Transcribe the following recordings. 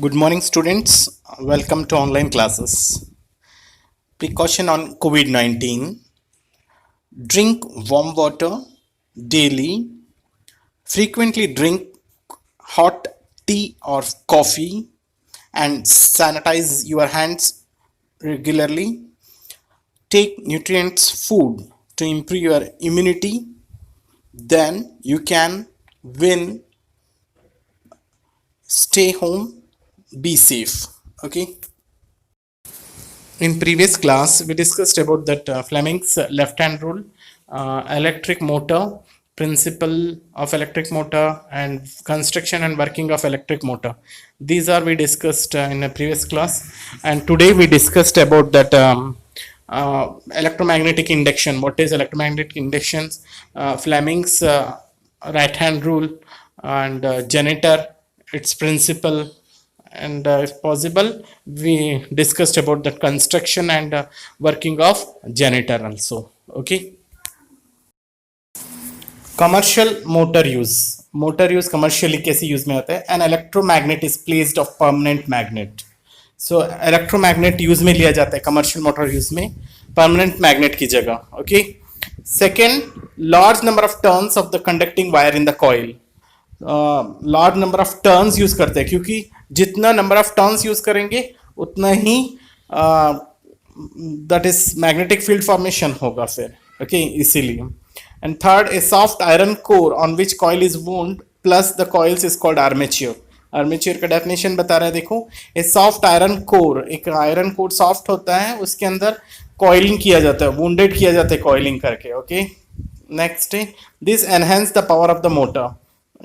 Good morning, students. Welcome to online classes. Precaution on COVID 19. Drink warm water daily. Frequently drink hot tea or coffee and sanitize your hands regularly. Take nutrients food to improve your immunity. Then you can win. Stay home. Be safe. Okay. In previous class, we discussed about that Fleming's left-hand rule, electric motor, principle of electric motor, and construction and working of electric motor. These are we discussed in a previous class, and today we discussed about that electromagnetic induction. What is electromagnetic induction? Fleming's right-hand rule and generator, its principle, and if possible we discussed about the construction and working of generator also. Okay. Commercial motor use commercially कैसे use में होता है? An electromagnet is placed of permanent magnet. So electromagnet use में लिया जाता है commercial motor use में permanent magnet की जगह. Okay. Second, large number of turns of the conducting wire in the coil. Large number of turns use करते हैं क्योंकि जितना नंबर ऑफ टर्न्स यूज करेंगे उतना ही that is magnetic field formation होगा फिर. ओके इसीलिए. And third, a soft iron core on which coil is wound plus the coils is called armature. Armature का डेफिनेशन बता रहे हैं. देखो, ए सॉफ्ट आयरन कोर, एक आयरन कोर सॉफ्ट होता है, उसके अंदर कॉइलिंग किया जाता है, वुंडेड किया जाता है कॉइलिंग करके. Okay. Next, this enhance the power of the motor.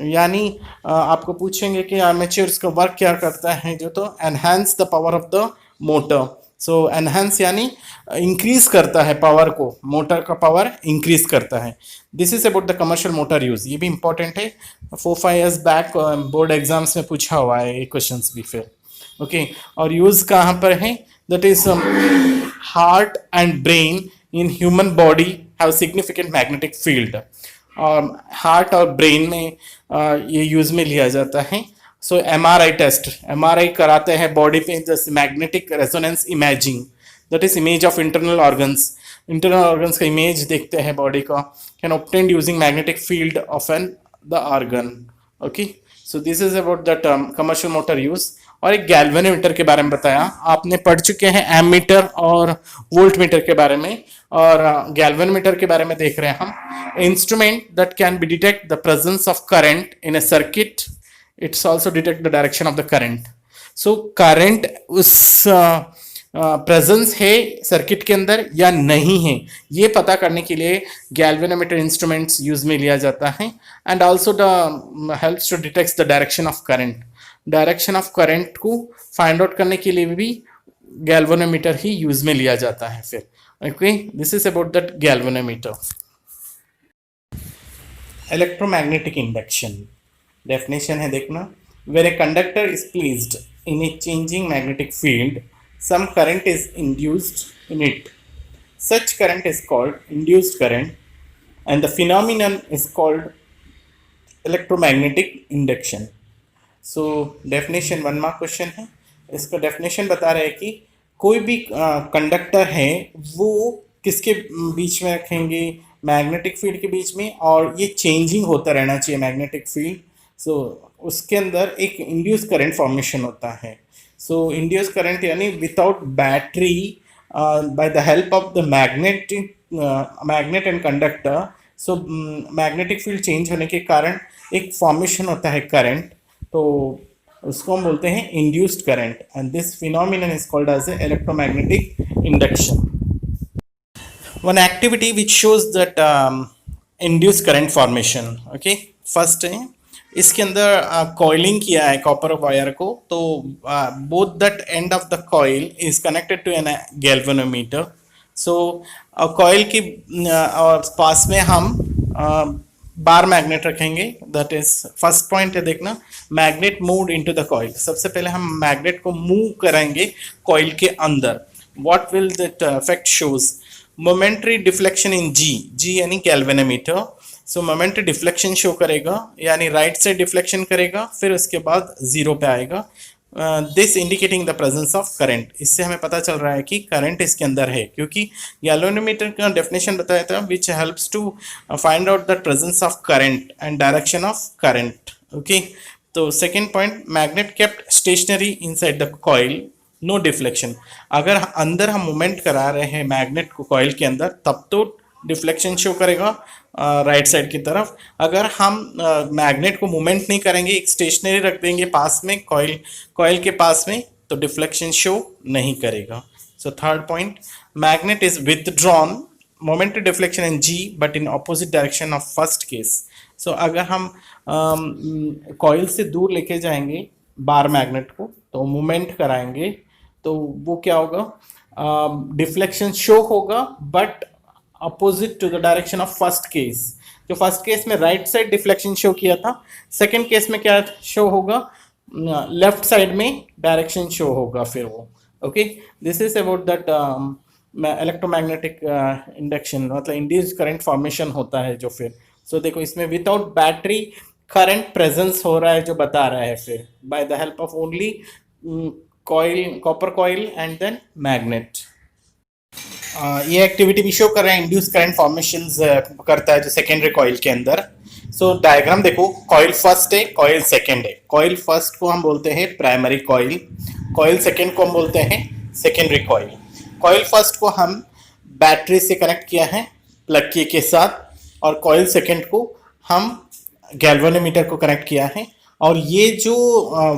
यानी आपको पूछेंगे कि आर्मेचर का वर्क क्या करता है, जो तो enhance the power of the motor. So enhance यानी इंक्रीज करता है पावर को, मोटर का पावर इंक्रीज करता है. This is about the commercial motor use. ये भी इंपॉर्टेंट है, 4-5 years बैक बोर्ड एग्जाम्स में पूछा हुआ है ये क्वेश्चन भी फिर. ओके. और यूज कहाँ पर है? That is heart and brain in human body have significant magnetic field. और हार्ट और ब्रेन में ये यूज में लिया जाता है. सो एमआरआई टेस्ट, एमआरआई कराते हैं बॉडी पे, जैसे magnetic resonance imaging, that is image of internal organs. Internal organs का इमेज देखते हैं बॉडी का, can obtain using magnetic field of an the organ. Okay. So this is about the commercial motor use. और एक galvanometer के बारे में बताया. आपने पढ़ चुके हैं एमीटर और वोल्ट मीटर के बारे में, और गैल्वेनोमीटर के बारे में देख रहे हैं हम. Instrument that can be detect the presence of current in a circuit. It's also detect the direction of the current. So current उस प्रेजेंस है सर्किट के अंदर या नहीं है, ये पता करने के लिए गैल्वेनोमीटर इंस्ट्रूमेंट्स यूज में लिया जाता है. And also the helps to detect the direction of current. Direction of current को फाइंड आउट करने के लिए भी गैल्वेनोमीटर ही यूज में लिया जाता है फिर. Okay. This is about that galvanometer. Electromagnetic induction definition है, देखना. Where a conductor is placed in a changing magnetic field, some current is induced in it. Such current is called induced current, and the phenomenon is called electromagnetic induction. So definition 1 mark question है. इसका definition बता रहे हैं कि कोई भी conductor है वो किसके बीच में रखेंगे? मैग्नेटिक फील्ड के बीच में, और ये चेंजिंग होता रहना चाहिए मैग्नेटिक फील्ड. सो उसके अंदर एक इंड्यूस करंट फॉर्मेशन होता है. So induced current यानी without battery, by the help of the magnet and conductor. So magnetic field change होने के कारण एक formation होता है current, तो उसको हम बोलते हैं induced current, and this phenomenon is called as a electromagnetic induction. One activity which shows that induced current formation. Okay. first है, इसके अंदर कॉइलिंग किया है कॉपर वायर को, तो both that end of the coil is connected to an galvanometer. So coil की पास में हम बार मैग्नेट रखेंगे. दैट इज फर्स्ट पॉइंट है, देखना. Magnet move into the coil. सबसे पहले हम मैग्नेट को मूव करेंगे कॉइल के अंदर. What will that effect shows? Momentary deflection in G यानी galvanometer. So momentary deflection show करेगा, यानी राइट साइड डिफ्लेक्शन करेगा, फिर उसके बाद 0 पे आएगा. This indicating the presence of current. इससे हमें पता चल रहा है कि करंट इसके अंदर है, क्योंकि गैल्वेनोमीटर का डेफिनेशन बताया था which helps to find out the presence of current and direction of current. Okay, तो second point, magnet kept stationary inside the coil, no deflection. अगर अंदर हम मूवमेंट करा रहे हैं मैग्नेट को कॉइल के अंदर, तब तो डिफ्लेक्शन शो करेगा राइट साइड की तरफ। अगर हम मैग्नेट को मूवमेंट नहीं करेंगे, एक स्टेशनरी रख देंगे पास में, कॉइल के पास में, तो डिफ्लेक्शन शो नहीं करेगा। So third point, magnet is withdrawn momentary deflection in G but in opposite direction of first case. So अगर हम कॉइल से दूर लेके जाएंगे बार मैग्नेट को, तो मूवमेंट कराएंगे, तो वो क्या होगा, डिफ्लेक्शन शो होगा but opposite to the direction of first case. जो फर्स्ट केस में राइट साइड डिफ्लेक्शन शो किया था, सेकंड केस में क्या शो होगा, लेफ्ट साइड में डायरेक्शन शो होगा फिर वो। Okay, this is about that electromagnetic induction, मतलब इंड्यूस्ड करंट फॉर्मेशन होता है जो फिर। सो देखो इसमें विदाउट बैटरी करंट प्रेजेंस हो रहा है जो बता रहा है फिर, by the help of only coil, copper coil and then magnet. ये एक्टिविटी भी शो कर रहा है इंड्यूस करंट फॉर्मेशन करता है जो सेकेंडरी कॉइल के अंदर। सो डायग्राम देखो, कॉइल फर्स्ट है, कॉइल सेकेंड है। कॉइल फर्स्ट को हम बोलते हैं प्राइमरी कॉइल, कॉइल सेकेंड को हम बोलते हैं सेकेंडरी कॉइल। कॉइल फर्स्ट को हम बैटरी से कनेक्ट किया है प्लग की के साथ, और कॉइल सेकेंड को हम गैल्वेनोमीटर को कनेक्ट किया है। और ये जो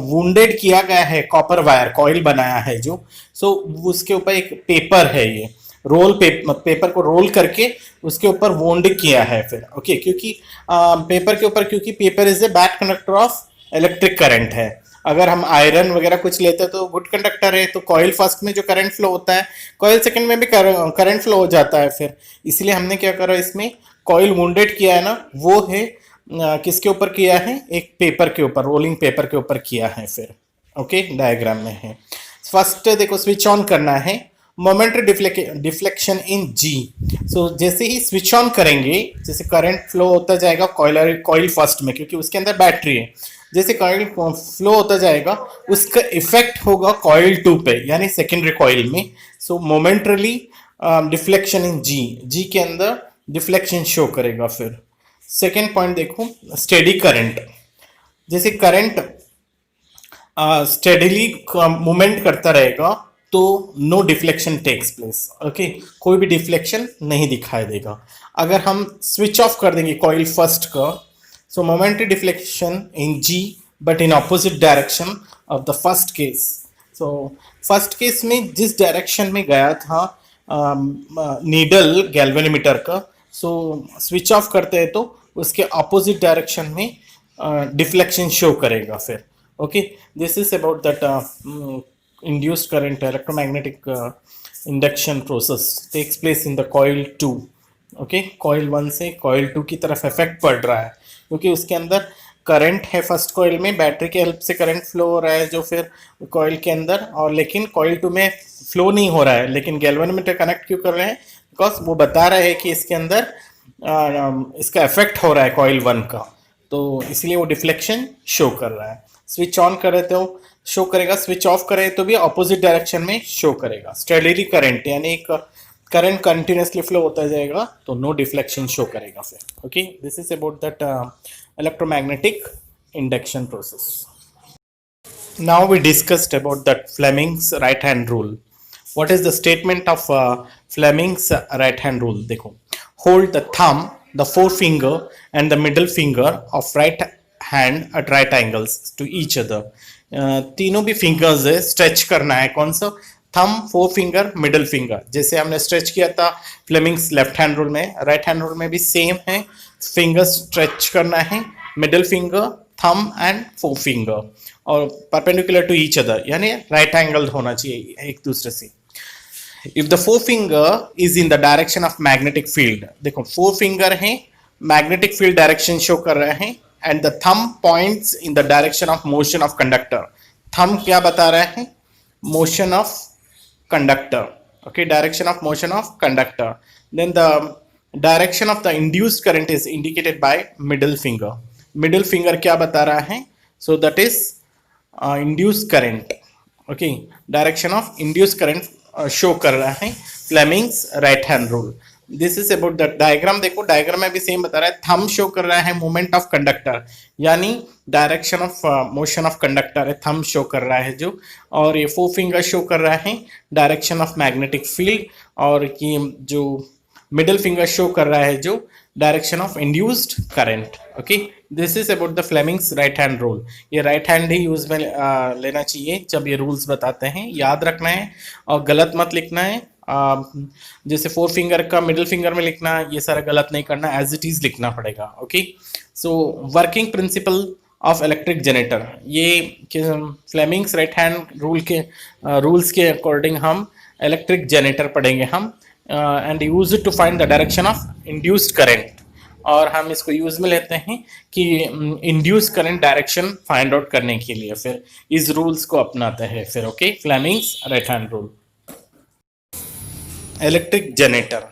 वुंडेड किया गया है कॉपर वायर कॉइल बनाया है जो, सो उसके ऊपर एक पेपर है, ये रोल पेपर को रोल करके उसके ऊपर वोंड किया है फिर। ओके, क्योंकि पेपर के ऊपर, क्योंकि paper is a bad conductor of electric current है। अगर हम आयरन वगैरह कुछ लेते हैं तो गुड कंडक्टर है, तो कॉइल फर्स्ट में जो करंट फ्लो होता है, कॉइल सेकंड में भी करंट फ्लो हो जाता है फिर। इसलिए हमने क्या करा, इसमें कॉइल वुंडेड किया है ना, वो है किसके ऊपर किया है, एक पेपर के ऊपर, रोलिंग पेपर के ऊपर किया है फिर। ओके, डायग्राम में है। फर्स्ट देखो, स्विच ऑन करना है, मोमेंटरी डिफ्लेक्शन इन जी। सो जैसे ही स्विच ऑन करेंगे, जैसे करंट फ्लो होता जाएगा कॉइल फर्स्ट में, क्योंकि उसके अंदर बैटरी है, जैसे कॉइल फ्लो होता जाएगा उसका इफेक्ट होगा कॉइल 2 पे, यानी सेकेंडरी कॉइल में। सो मोमेंटरली डिफ्लेक्शन इन जी के अंदर डिफ्लेक्शन शो करेगा फिर। सेकेंड पॉइंट देखो, स्टेडी करंट। जैसे करंट स्टेडीली मूवमेंट करता रहेगा तो no deflection takes place. Okay, कोई भी डिफ्लेक्शन नहीं दिखाई देगा। अगर हम स्विच ऑफ कर देंगे कॉइल फर्स्ट का, so momentary deflection in G but in opposite direction of the first case. So first case में जिस डायरेक्शन में गया था नीडल गैल्वेनोमीटर का, सो स्विच ऑफ करते हैं तो उसके ऑपोजिट डायरेक्शन में डिफ्लेक्शन शो करेगा फिर। Okay, this is about that induced current electromagnetic induction process takes place in the coil 2. Okay, coil 1 से कॉइल 2 की तरफ इफेक्ट पड़ रहा है, क्योंकि उसके अंदर करंट है फर्स्ट कॉइल में, बैटरी के हेल्प से करंट फ्लो हो रहा है जो फिर कॉइल के अंदर, और लेकिन कॉइल 2 में फ्लो नहीं हो रहा है, लेकिन गैल्वेनोमीटर कनेक्ट क्यों कर रहे हैं, बिकॉज वो बता रहा है कि इसके अंदर इसका इफेक्ट हो रहा है कॉइल 1 का, तो इसलिए वो डिफ्लेक्शन शो कर रहा है। स्विच ऑन करे तो शो करेगा, स्विच ऑफ करे तो भी ऑपोजिट डायरेक्शन में शो करेगा। स्टेडीली करंट यानी एक करंट कंटिन्यूसली फ्लो होता जाएगा तो नो डिफ्लेक्शन शो करेगा फिर। Okay, this is about that electromagnetic induction process. Now we discussed about that Fleming's right hand rule. What is the statement of Fleming's right hand rule? देखो, hold the thumb, the forefinger and the middle finger of right hand at right angles to each other. तीनों भी fingers है, stretch करना है। कौन सा? Thumb, four finger, middle finger. जैसे हमने स्ट्रेच किया था फ्लेमिंग्स लेफ्ट हैंड रूल में, राइट हैंड रूल में भी सेम है, फिंगर स्ट्रेच करना है, middle finger, thumb and four finger, और परपेंडिकुलर टू ईच अदर, यानी राइट एंगल होना चाहिए एक दूसरे से। If the four finger is in the direction of magnetic field, देखो फोर फिंगर है, मैग्नेटिक फील्ड डायरेक्शन शो कर रहे हैं, and the thumb points in the direction of motion of conductor. Thumb क्या बता रहा है? Motion of conductor. Okay, direction of motion of conductor. Then the direction of the induced current is indicated by middle finger. Middle finger क्या बता रहा है? So that is induce current, okay, direction of induce current show कर रहा है Fleming's right hand rule. This is about the diagram. देखो diagram में भी सेम बता रहा है, थंब शो कर रहा है मूवमेंट ऑफ कंडक्टर, यानी direction of motion of conductor है, थंब शो कर रहा है जो, और ये फोर फिंगर शो कर रहा है डायरेक्शन ऑफ मैग्नेटिक फील्ड, और ये जो मिडिल फिंगर शो कर रहा है जो direction of induced current. Okay, this is about the Fleming's right hand rule. ये राइट हैंड ही यूज में लेना चाहिए जब ये रूल्स बताते हैं, याद रखना है और गलत मत लिखना है। जैसे फोर फिंगर का मिडिल फिंगर में लिखना, ये सारा गलत नहीं करना, एज इट इज लिखना पड़ेगा। Okay, so working principle of electric generator, ये फ्लेमिंग्स राइट हैंड रूल के रूल्स के अकॉर्डिंग हम इलेक्ट्रिक जनरेटर पढ़ेंगे हम, and use it to find the direction of induced current, और हम इसको यूज में लेते हैं कि induce current direction find out करने के लिए फिर इस रूल्स को अपनाते हैं फिर। Okay, Fleming's right hand rule. Electric generator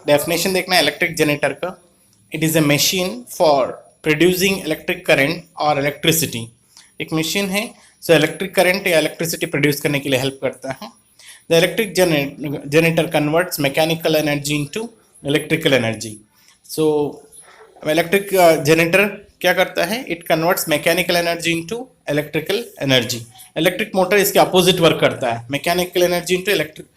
definition देखना है इलेक्ट्रिक जनरेटर का। It is a machine for producing electric current और इलेक्ट्रिसिटी। एक मशीन है सो इलेक्ट्रिक करंट या इलेक्ट्रिसिटी प्रोड्यूस करने के लिए हेल्प करता है। The electric generator converts mechanical energy into electrical energy. So electric generator क्या करता है, it converts mechanical energy into electrical energy. Electric motor इसके अपोजिट वर्क करता है, mechanical energy into electric,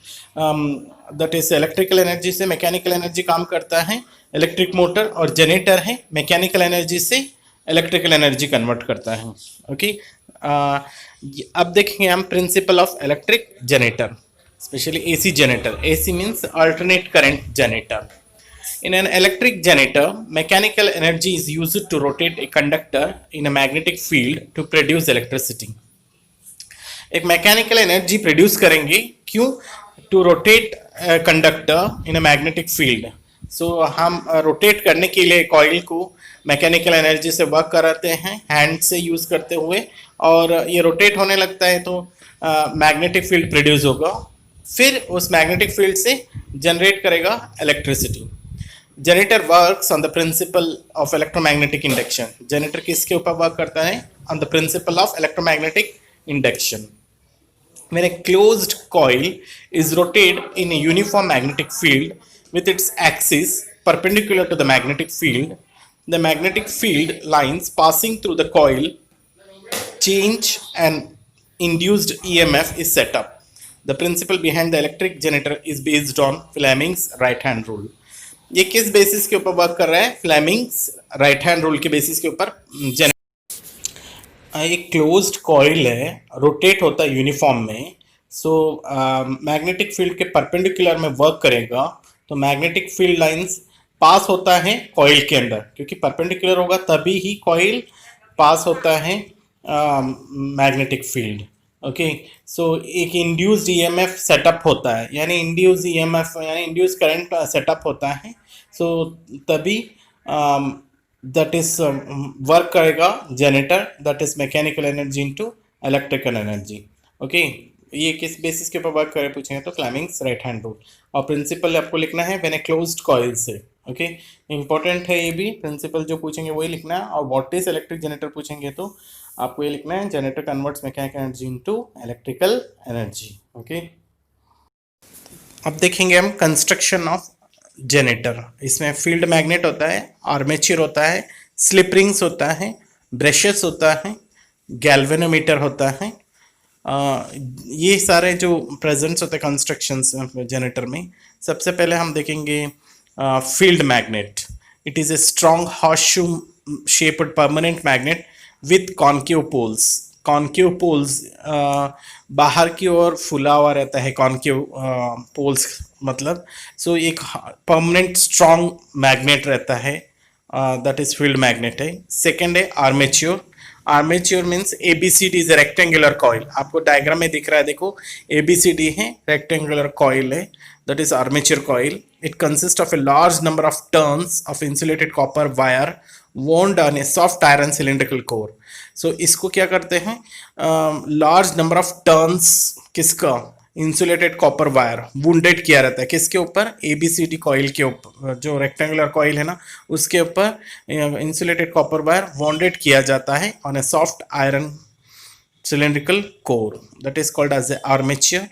that is electrical energy से mechanical energy काम करता है इलेक्ट्रिक मोटर, और जनरेटर है मैकेनिकल एनर्जी से इलेक्ट्रिकल एनर्जी कन्वर्ट करता है। ओके, अब देखेंगे हम principal of electric generator, specially AC generator. AC means alternate current generator. In an electric generator, mechanical energy is used to rotate a conductor in a magnetic field to produce electricity. एक mechanical energy produce करेंगे, क्यों? To rotate conductor in a magnetic field. So हम rotate करने के लिए coil को mechanical energy से work कराते हैं हैंड से यूज करते हुए, और ये रोटेट होने लगता है तो मैग्नेटिक फील्ड प्रोड्यूस होगा, फिर उस मैग्नेटिक फील्ड से जनरेट करेगा electricity. Generator works on the principle of electromagnetic induction. Generator किसके ऊपर वर्क करता है? On the principle of electromagnetic induction. When a closed coil is rotated in a uniform magnetic field with its axis perpendicular to the magnetic field, the magnetic field lines passing through the coil change and induced EMF is set up. The principle behind the electric generator is based on Fleming's right hand rule. ये किस basis के ऊपर work कर रहा है? Fleming's right hand rule के basis के ऊपर। एक क्लोज्ड कॉइल है, रोटेट होता है यूनिफॉर्म में, सो मैग्नेटिक फील्ड के परपेंडिकुलर में वर्क करेगा, तो मैग्नेटिक फील्ड लाइंस पास होता है कॉइल के अंदर, क्योंकि परपेंडिकुलर होगा तभी ही कॉइल पास होता है मैग्नेटिक फील्ड। ओके, सो एक इंड्यूस्ड ईएमएफ सेटअप होता है, यानी इंड्यूस्ड ईएमएफ यानी इंड्यूस्ड करंट सेटअप होता है, सो तभी दैट इज वर्क करेगा generator, that is mechanical energy into electrical energy. Okay, ये किस बेसिस के ऊपर वर्क करे पूछेंगे तो फ्लेमिंग्स राइट हैंड रूल, और प्रिंसिपल आपको लिखना है व्हेन ए क्लोज्ड कॉइल से। ओके, इंपॉर्टेंट है ये भी, प्रिंसिपल जो पूछेंगे वही लिखना है, और व्हाट इज इलेक्ट्रिक जनरेटर पूछेंगे तो आपको ये लिखना है generator converts mechanical energy into electrical energy. Okay, अब देखेंगे हम कंस्ट्रक्शन ऑफ जनरेटर। इसमें फील्ड मैग्नेट होता है, आर्मेचर होता है, स्लिप रिंग्स होता है, ब्रशेस होता है, गैल्वेनोमीटर होता है। ये सारे जो प्रेजेंट्स होते हैं कंस्ट्रक्शंस जनरेटर में। सबसे पहले हम देखेंगे field magnet. It is a strong horseshoe shaped permanent magnet with concave poles. Concave poles बाहर की ओर फुला हुआ रहता है, कॉन्केव पोल्स मतलब, सो एक परमानेंट स्ट्रॉन्ग मैग्नेट रहता है, दैट इज फील्ड मैग्नेट है। सेकेंड है armature. Armature means ABCD is a rectangular coil, आपको डायग्राम में दिख रहा है, देखो ABCD है, रेक्टेंगुलर कॉइल है, that is armature coil. It consist of a large number of turns of insulated copper wire wound on a soft iron cylindrical core. So इसको क्या करते हैं, लार्ज नंबर ऑफ टर्न्स किसका, insulated copper wire wounded किया रहता है, किसके ऊपर, ABCD कॉइल के ऊपर, जो रेक्टेंगुलर कॉइल है ना उसके ऊपर इंसुलेटेड कॉपर वायर वॉन्डेड किया जाता है on A soft iron cylindrical core, that is called as the armature.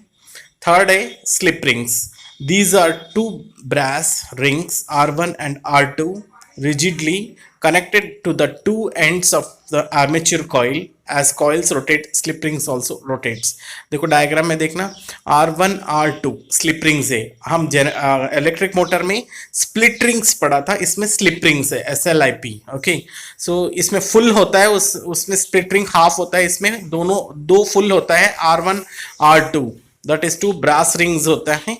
Third, a slip rings. These are two brass rings R1 and R2 rigidly connected to the two ends of the armature coil. As coils rotate, slip rings also rotates. देखो diagram में देखना, R1 R2 slip rings है. हम electric motor में split rings पढ़ा था, इसमें slip rings है, SLIP. ओके, सो इसमें फुल होता है, उसमें स्प्लिट रिंग हाफ होता है, इसमें दोनों दो फुल होता है. R1 R2 that is two brass rings होता है,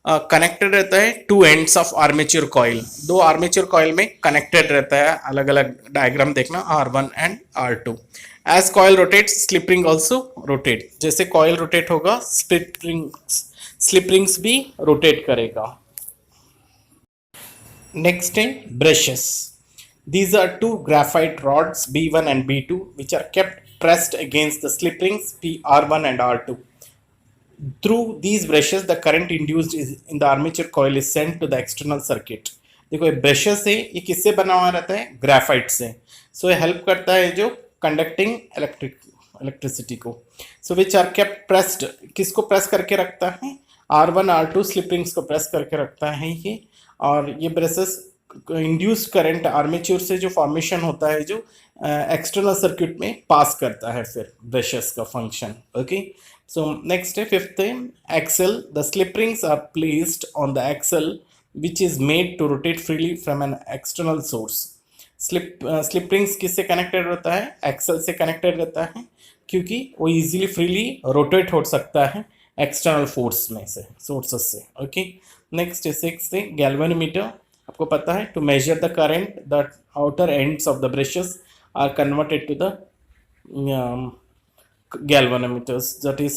कनेक्टेड रहता है to ends of armature coil. दो आर्मेचर कॉइल में कनेक्टेड रहता है. अलग अलग डायग्राम देखना R1 and R2. As coil rotate slip ring also rotate. जैसे कॉइल रोटेट होगा स्लिप रिंग्स भी रोटेट करेगा. नेक्स्ट है brushes. These are two graphite rods B1 and B2 which are kept pressed against the slip rings R1 and R2. Through these brushes, the current induced in the armature coil is sent to the external circuit. देखो ये brushes है, ये किससे बना हुआ रहता है? Graphite से. सो ये हेल्प करता है जो कंडक्टिंग इलेक्ट्रिसिटी को. सो विच आर केप्ट प्रेस्ड. किसको प्रेस करके रखता है? R1 R2 स्लिप रिंग्स को प्रेस करके रखता है ये. और ये ब्रशेस इंड्यूस्ड करंट आर्मेचर से जो फॉर्मेशन होता है जो एक्सटर्नल सर्किट में पास करता है फिर ब्रशेस का function. Okay, so next fifth thing, axle. The slip rings are placed on the axle which is made to rotate freely from an external source. slip rings किससे connected रहता है? Excel से connected रहता है, क्योंकि वो easily freely rotate हो सकता है एक्सटर्नल फोर्स में से, सोर्सेस से. ओके, नेक्स्ट सिक्स है गैल्वेनोमीटर. आपको पता है to measure the current the outer ends of the brushes are converted to the galvanometers, that is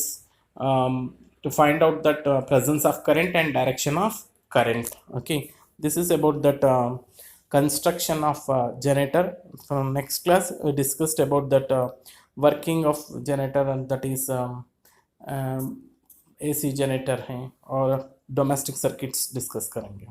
to find out that presence of current and direction of current. Okay, this is about that construction of generator. From next class we discussed about that working of generator, and that is AC generator है और domestic circuits discuss करेंगे.